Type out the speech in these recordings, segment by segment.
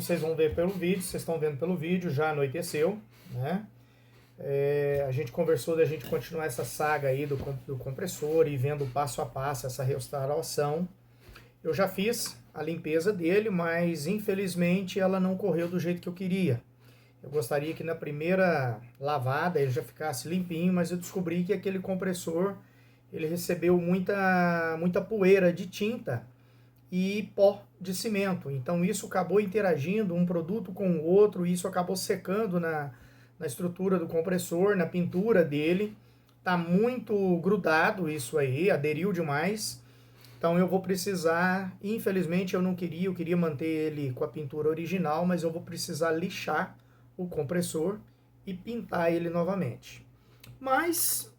vocês vão ver pelo vídeo, vocês estão vendo pelo vídeo, já anoiteceu, né? A gente conversou da gente continuar essa saga aí do compressor e vendo passo a passo essa restauração. Eu já fiz a limpeza dele, mas infelizmente ela não correu do jeito que eu queria. Eu gostaria que na primeira lavada ele já ficasse limpinho, mas eu descobri que aquele compressor ele recebeu muita poeira de tinta e pó de cimento. Então isso acabou interagindo um produto com o outro, e isso acabou secando na estrutura do compressor, na pintura dele. Tá muito grudado isso aí, aderiu demais. Então eu vou precisar, infelizmente eu queria manter ele com a pintura original, mas eu vou precisar lixar o compressor e pintar ele novamente. Mas,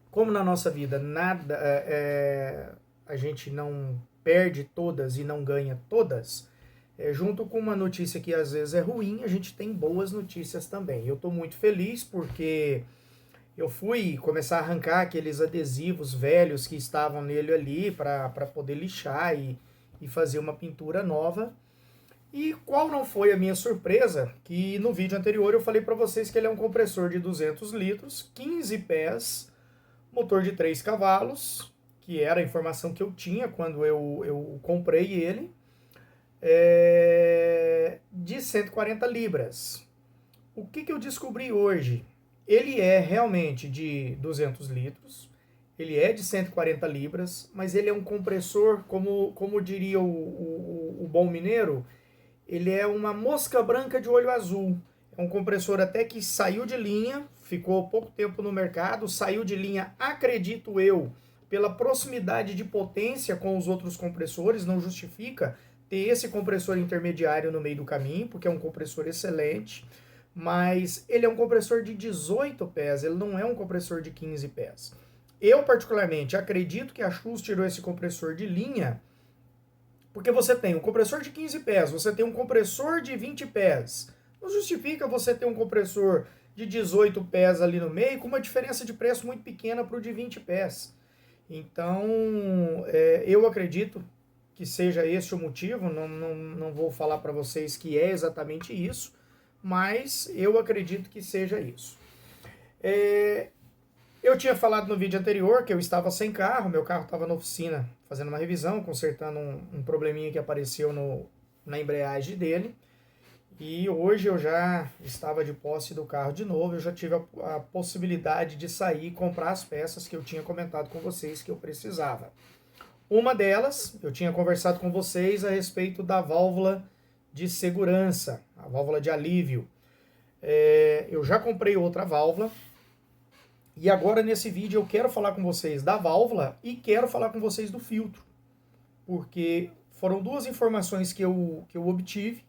como na nossa vida nada a gente não perde todas e não ganha todas, junto com uma notícia que às vezes é ruim, a gente tem boas notícias também. Eu estou muito feliz porque eu fui começar a arrancar aqueles adesivos velhos que estavam nele ali para poder lixar e fazer uma pintura nova. E qual não foi a minha surpresa, que no vídeo anterior eu falei para vocês que ele é um compressor de 200 litros, 15 pés, motor de 3 cavalos, que era a informação que eu tinha quando eu comprei ele, de 140 libras. O que eu descobri hoje? Ele é realmente de 200 litros, ele é de 140 libras, mas ele é um compressor, como diria o bom mineiro, ele é uma mosca branca de olho azul. É um compressor até que saiu de linha, ficou pouco tempo no mercado, saiu de linha, acredito eu, pela proximidade de potência com os outros compressores, não justifica ter esse compressor intermediário no meio do caminho, porque é um compressor excelente, mas ele é um compressor de 18 pés, ele não é um compressor de 15 pés. Eu, particularmente, acredito que a Schultz tirou esse compressor de linha, porque você tem um compressor de 15 pés, você tem um compressor de 20 pés. Não justifica você ter um compressor de 18 pés ali no meio, com uma diferença de preço muito pequena para o de 20 pés. Então, eu acredito que seja esse o motivo, não vou falar para vocês que é exatamente isso, mas eu acredito que seja isso. Eu tinha falado no vídeo anterior que eu estava sem carro, meu carro estava na oficina fazendo uma revisão, consertando um probleminha que apareceu na embreagem dele. E hoje eu já estava de posse do carro de novo, eu já tive a possibilidade de sair e comprar as peças que eu tinha comentado com vocês que eu precisava. Uma delas, eu tinha conversado com vocês a respeito da válvula de segurança, a válvula de alívio. Eu já comprei outra válvula, e agora nesse vídeo eu quero falar com vocês da válvula e quero falar com vocês do filtro, porque foram duas informações que eu obtive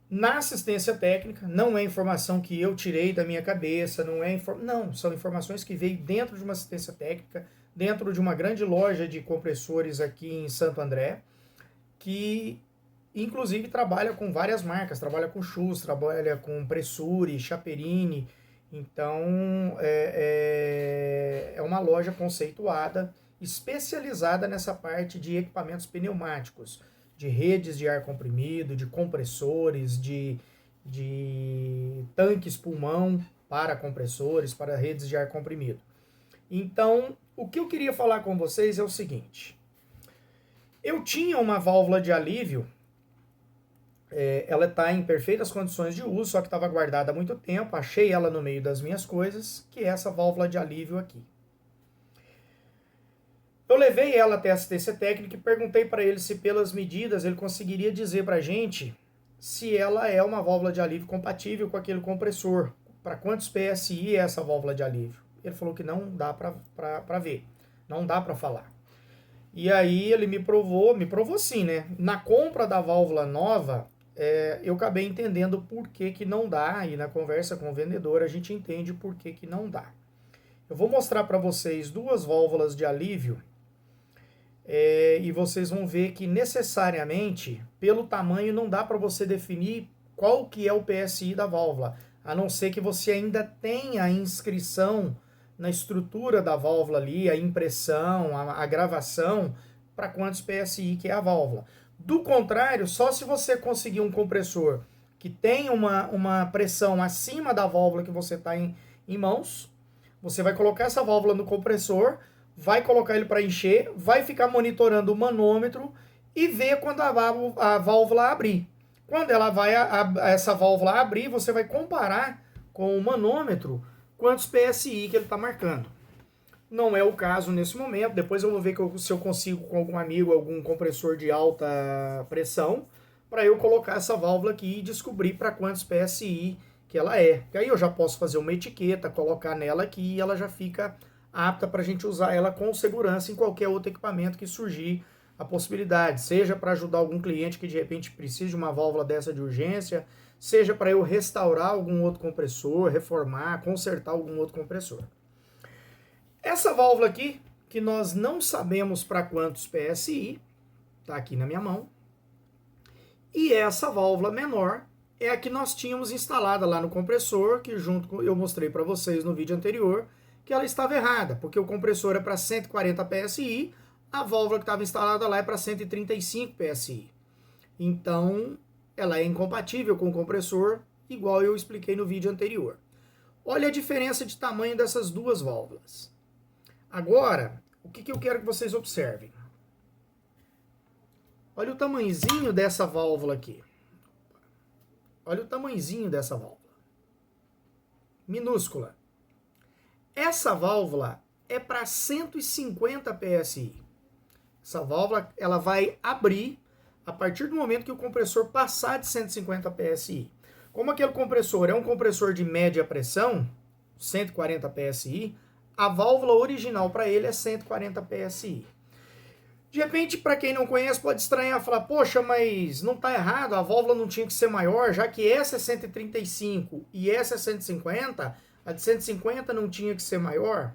na assistência técnica. Não é informação que eu tirei da minha cabeça, não, são informações que veio dentro de uma assistência técnica, dentro de uma grande loja de compressores aqui em Santo André, que inclusive trabalha com várias marcas, trabalha com Schultz, trabalha com Pressure, Chaperini. Então é uma loja conceituada, especializada nessa parte de equipamentos pneumáticos, de redes de ar comprimido, de compressores, de tanques pulmão para compressores, para redes de ar comprimido. Então, o que eu queria falar com vocês é o seguinte: eu tinha uma válvula de alívio, ela está em perfeitas condições de uso, só que estava guardada há muito tempo, achei ela no meio das minhas coisas, que é essa válvula de alívio aqui. Eu levei ela até a assistência técnica e perguntei para ele se pelas medidas ele conseguiria dizer para a gente se ela é uma válvula de alívio compatível com aquele compressor, para quantos PSI é essa válvula de alívio. Ele falou que não dá para ver, não dá para falar. E aí ele me provou sim, né? Na compra da válvula nova, eu acabei entendendo por que não dá, e na conversa com o vendedor a gente entende por que não dá. Eu vou mostrar para vocês duas válvulas de alívio, e vocês vão ver que necessariamente, pelo tamanho, não dá para você definir qual que é o PSI da válvula, a não ser que você ainda tenha a inscrição na estrutura da válvula ali, a impressão, a gravação, para quantos PSI que é a válvula. Do contrário, só se você conseguir um compressor que tem uma pressão acima da válvula que você está em mãos, você vai colocar essa válvula no compressor, vai colocar ele para encher, vai ficar monitorando o manômetro e ver quando a válvula abrir. Quando ela vai essa válvula abrir, você vai comparar com o manômetro quantos PSI que ele está marcando. Não é o caso nesse momento. Depois eu vou ver se eu consigo com algum amigo algum compressor de alta pressão para eu colocar essa válvula aqui e descobrir para quantos PSI que ela é. Porque aí eu já posso fazer uma etiqueta, colocar nela aqui e ela já fica apta para a gente usar ela com segurança em qualquer outro equipamento que surgir a possibilidade. Seja para ajudar algum cliente que de repente precise de uma válvula dessa de urgência, seja para eu restaurar algum outro compressor, reformar, consertar algum outro compressor. Essa válvula aqui, que nós não sabemos para quantos PSI, está aqui na minha mão. E essa válvula menor é a que nós tínhamos instalada lá no compressor, que eu mostrei para vocês no vídeo anterior, que ela estava errada, porque o compressor é para 140 PSI, a válvula que estava instalada lá é para 135 PSI. Então, ela é incompatível com o compressor, igual eu expliquei no vídeo anterior. Olha a diferença de tamanho dessas duas válvulas. Agora, o que eu quero que vocês observem? Olha o tamanhozinho dessa válvula aqui. Olha o tamanhozinho dessa válvula. Minúscula. Essa válvula é para 150 PSI. Essa válvula ela vai abrir a partir do momento que o compressor passar de 150 PSI. Como aquele compressor é um compressor de média pressão, 140 PSI, a válvula original para ele é 140 PSI. De repente, para quem não conhece, pode estranhar e falar, poxa, mas não está errado, a válvula não tinha que ser maior, já que essa é 135 e essa é 150, a de 150 não tinha que ser maior?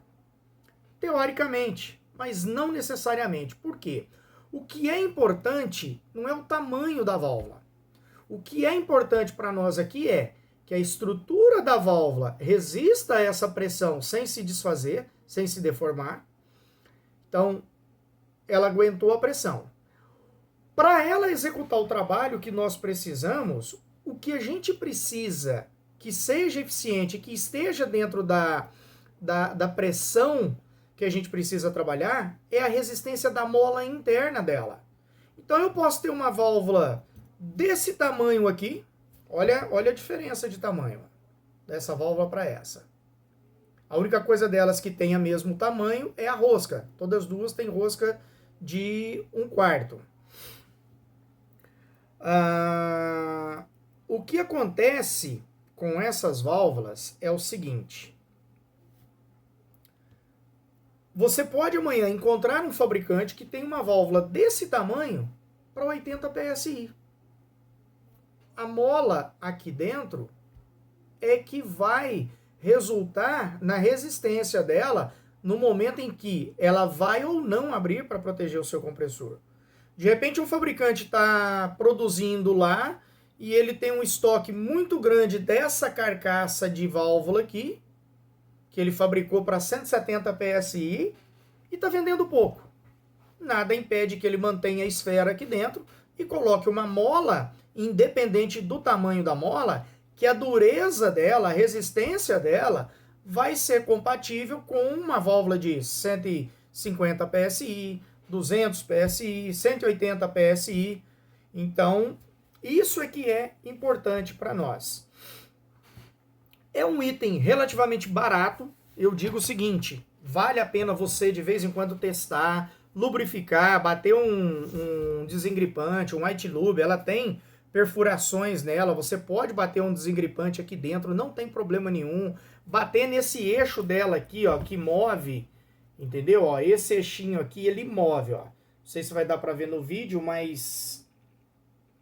Teoricamente, mas não necessariamente. Por quê? O que é importante não é o tamanho da válvula. O que é importante para nós aqui é que a estrutura da válvula resista a essa pressão sem se desfazer, sem se deformar. Então, ela aguentou a pressão. Para ela executar o trabalho que nós precisamos, o que a gente precisa que seja eficiente, que esteja dentro da pressão que a gente precisa trabalhar, é a resistência da mola interna dela. Então eu posso ter uma válvula desse tamanho aqui, olha a diferença de tamanho dessa válvula para essa. A única coisa delas que tenha mesmo tamanho é a rosca. Todas as duas têm rosca de 1/4. O que acontece com essas válvulas é o seguinte. Você pode amanhã encontrar um fabricante que tem uma válvula desse tamanho para 80 PSI. A mola aqui dentro é que vai resultar na resistência dela no momento em que ela vai ou não abrir para proteger o seu compressor. De repente um fabricante está produzindo lá e ele tem um estoque muito grande dessa carcaça de válvula aqui, que ele fabricou para 170 PSI e está vendendo pouco. Nada impede que ele mantenha a esfera aqui dentro e coloque uma mola, independente do tamanho da mola, que a dureza dela, a resistência dela, vai ser compatível com uma válvula de 150 PSI, 200 PSI, 180 PSI. Então, isso é que é importante para nós. É um item relativamente barato. Eu digo o seguinte, vale a pena você de vez em quando testar, lubrificar, bater um desengripante, um white lube. Ela tem perfurações nela, você pode bater um desengripante aqui dentro, não tem problema nenhum. Bater nesse eixo dela aqui, ó, que move, entendeu? Ó, esse eixinho aqui, ele move, ó. Não sei se vai dar para ver no vídeo, mas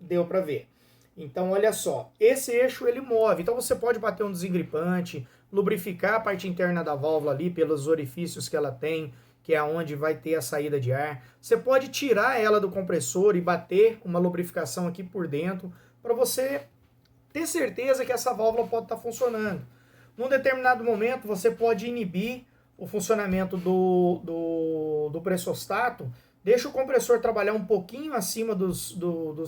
deu para ver. Então, olha só, esse eixo ele move, então você pode bater um desengripante, lubrificar a parte interna da válvula ali pelos orifícios que ela tem, que é onde vai ter a saída de ar. Você pode tirar ela do compressor e bater uma lubrificação aqui por dentro, para você ter certeza que essa válvula pode estar funcionando. Num determinado momento, você pode inibir o funcionamento do pressostato Deixa o compressor trabalhar um pouquinho acima dos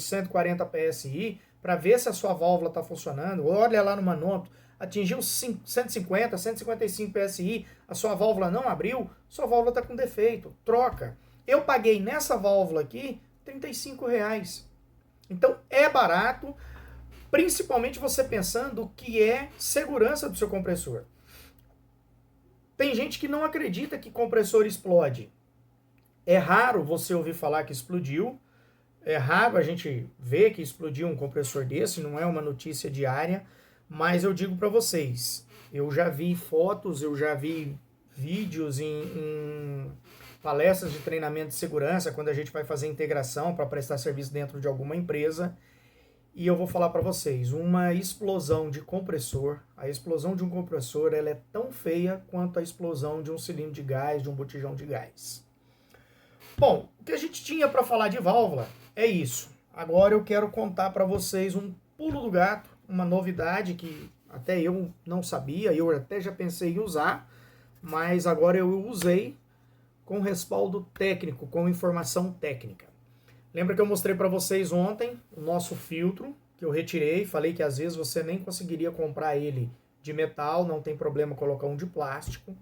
140 PSI para ver se a sua válvula está funcionando. Olha lá no manômetro, atingiu 150, 155 PSI, a sua válvula não abriu, sua válvula está com defeito, troca. Eu paguei nessa válvula aqui R$35. Então é barato, principalmente você pensando que é segurança do seu compressor. Tem gente que não acredita que compressor explode. É raro você ouvir falar que explodiu. É raro a gente ver que explodiu um compressor desse, não é uma notícia diária. Mas eu digo para vocês, eu já vi fotos, eu já vi vídeos em palestras de treinamento de segurança, quando a gente vai fazer integração para prestar serviço dentro de alguma empresa. E eu vou falar para vocês, uma explosão de compressor, a explosão de um compressor, ela é tão feia quanto a explosão de um cilindro de gás, de um botijão de gás. Bom, o que a gente tinha para falar de válvula é isso. Agora eu quero contar para vocês um pulo do gato, uma novidade que até eu não sabia, eu até já pensei em usar, mas agora eu usei com respaldo técnico, com informação técnica. Lembra que eu mostrei para vocês ontem o nosso filtro, que eu retirei, falei que às vezes você nem conseguiria comprar ele de metal, não tem problema colocar um de plástico,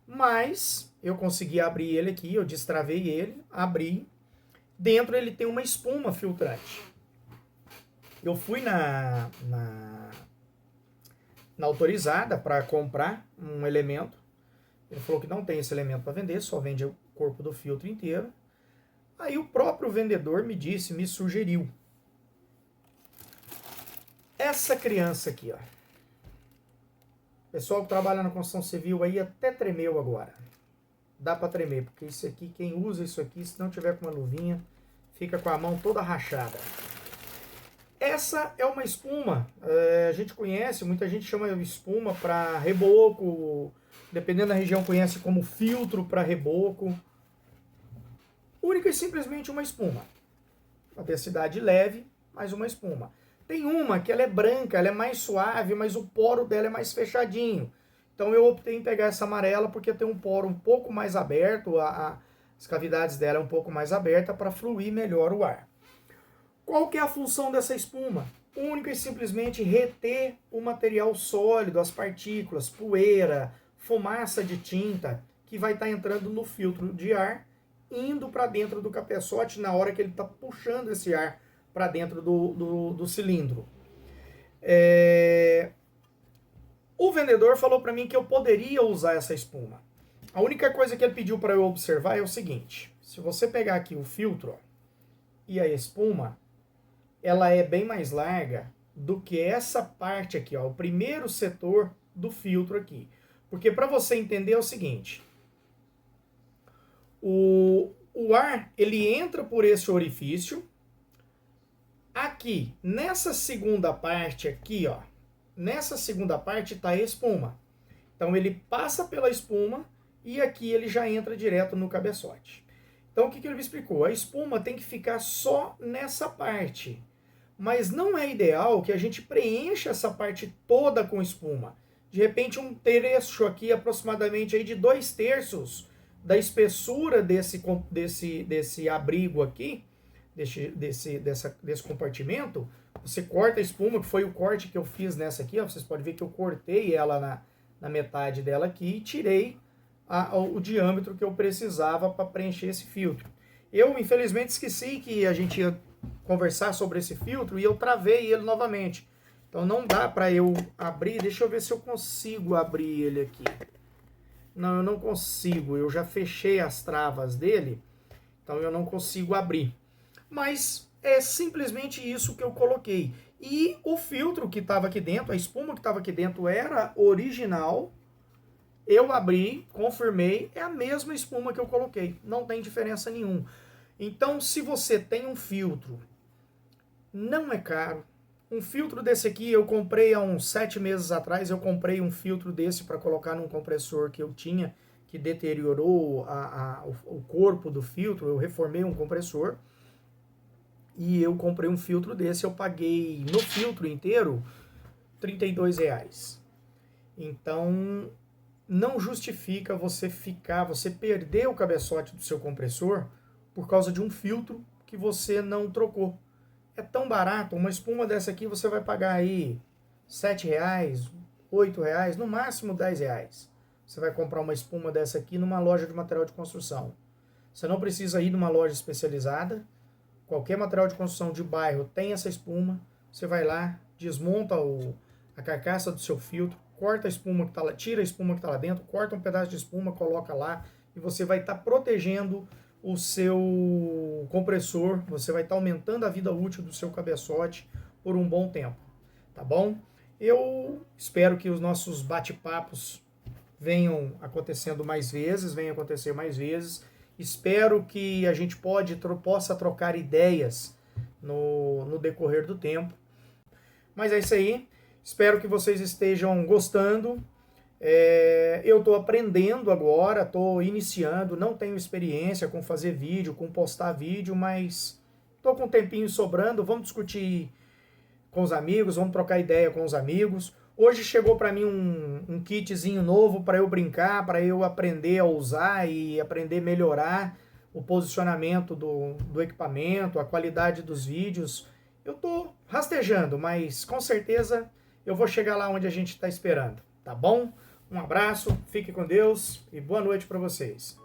mas eu consegui abrir ele aqui, eu destravei ele, abri, dentro ele tem uma espuma filtrante. Eu fui na autorizada para comprar um elemento, ele falou que não tem esse elemento para vender, só vende o corpo do filtro inteiro. Aí o próprio vendedor me disse, me sugeriu. Essa criança aqui, ó. O pessoal que trabalha na construção civil aí até tremeu agora. Dá para tremer, porque isso aqui, quem usa isso aqui, se não tiver com uma luvinha, fica com a mão toda rachada. Essa é uma espuma, a gente conhece, muita gente chama de espuma para reboco, dependendo da região conhece como filtro para reboco. Única e simplesmente uma espuma. Uma densidade leve, mas uma espuma. Tem uma que ela é branca, ela é mais suave, mas o poro dela é mais fechadinho. Então eu optei em pegar essa amarela porque tem um poro um pouco mais aberto, as cavidades dela é um pouco mais aberta para fluir melhor o ar. Qual que é a função dessa espuma? Única e simplesmente reter o material sólido, as partículas, poeira, fumaça de tinta, que vai estar entrando no filtro de ar, indo para dentro do cabeçote na hora que ele está puxando esse ar para dentro do cilindro. O vendedor falou para mim que eu poderia usar essa espuma. A única coisa que ele pediu para eu observar é o seguinte: se você pegar aqui o filtro, ó, e a espuma, ela é bem mais larga do que essa parte aqui, ó, o primeiro setor do filtro aqui. Porque para você entender é o seguinte: o ar, ele entra por esse orifício. Aqui, nessa segunda parte aqui, ó, nessa segunda parte está a espuma. Então ele passa pela espuma e aqui ele já entra direto no cabeçote. Então o que ele me explicou? A espuma tem que ficar só nessa parte. Mas não é ideal que a gente preencha essa parte toda com espuma. De repente um trecho aqui aproximadamente aí de 2/3 da espessura desse abrigo aqui, desse compartimento, você corta a espuma, que foi o corte que eu fiz nessa aqui, ó, vocês podem ver que eu cortei ela na metade dela aqui e tirei o diâmetro que eu precisava para preencher esse filtro. Eu, infelizmente, esqueci que a gente ia conversar sobre esse filtro e eu travei ele novamente. Então não dá para eu abrir, deixa eu ver se eu consigo abrir ele aqui. Não, eu não consigo, eu já fechei as travas dele, então eu não consigo abrir. Mas é simplesmente isso que eu coloquei. E o filtro que estava aqui dentro, a espuma que estava aqui dentro era original. Eu abri, confirmei, é a mesma espuma que eu coloquei. Não tem diferença nenhuma. Então, se você tem um filtro, não é caro. Um filtro desse aqui eu comprei há uns 7 meses atrás. Eu comprei um filtro desse para colocar num compressor que eu tinha, que deteriorou o corpo do filtro. Eu reformei um compressor e eu comprei um filtro desse. Eu paguei no filtro inteiro R$32. Então, não justifica você perder o cabeçote do seu compressor por causa de um filtro que você não trocou. É tão barato, uma espuma dessa aqui você vai pagar aí R$7, R$8, no máximo R$10. Você vai comprar uma espuma dessa aqui numa loja de material de construção. Você não precisa ir numa loja especializada. Qualquer material de construção de bairro tem essa espuma. Você vai lá, desmonta a carcaça do seu filtro, corta a espuma que está lá, tira a espuma que está lá dentro, corta um pedaço de espuma, coloca lá e você vai estar protegendo o seu compressor, você vai estar aumentando a vida útil do seu cabeçote por um bom tempo, tá bom? Eu espero que os nossos bate-papos venham acontecendo mais vezes, venham acontecer mais vezes. Espero que a gente possa trocar ideias no decorrer do tempo. Mas é isso aí. Espero que vocês estejam gostando. Eu estou aprendendo agora, estou iniciando, não tenho experiência com fazer vídeo, com postar vídeo, mas estou com um tempinho sobrando. Vamos discutir com os amigos, vamos trocar ideia com os amigos. Hoje chegou para mim um kitzinho novo para eu brincar, para eu aprender a usar e aprender a melhorar o posicionamento do equipamento, a qualidade dos vídeos. Eu estou rastejando, mas com certeza eu vou chegar lá onde a gente está esperando, tá bom? Um abraço, fique com Deus e boa noite para vocês.